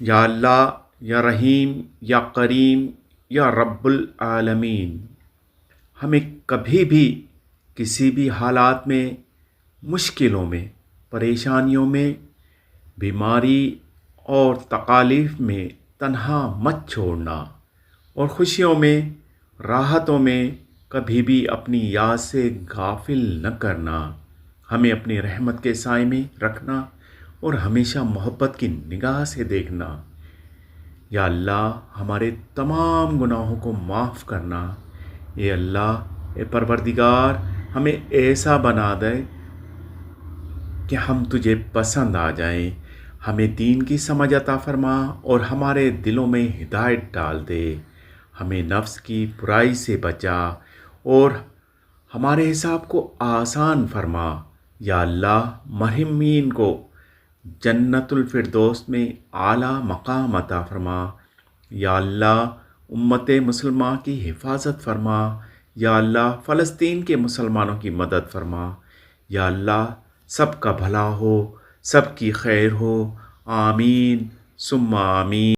یا اللہ، یا رحیم، یا کریم، یا رب العالمین، ہمیں کبھی بھی کسی بھی حالات میں، مشکلوں میں، پریشانیوں میں، بیماری اور تکالیف میں تنہا مت چھوڑنا، اور خوشیوں میں، راحتوں میں کبھی بھی اپنی یاد سے غافل نہ کرنا۔ ہمیں اپنی رحمت کے سائے میں رکھنا اور ہمیشہ محبت کی نگاہ سے دیکھنا۔ یا اللہ، ہمارے تمام گناہوں کو معاف کرنا۔ اے اللہ، اے پروردگار، ہمیں ایسا بنا دے کہ ہم تجھے پسند آ جائیں۔ ہمیں دین کی سمجھ عطا فرما اور ہمارے دلوں میں ہدایت ڈال دے۔ ہمیں نفس کی برائی سے بچا اور ہمارے حساب کو آسان فرما۔ یا اللہ، مرحومین کو جنت الفردوس میں اعلیٰ مقام عطا فرما۔ یا اللہ، امت مسلمہ کی حفاظت فرما۔ یا اللہ، فلسطین کے مسلمانوں کی مدد فرما۔ یا اللہ، سب کا بھلا ہو، سب کی خیر ہو، آمین ثم آمین۔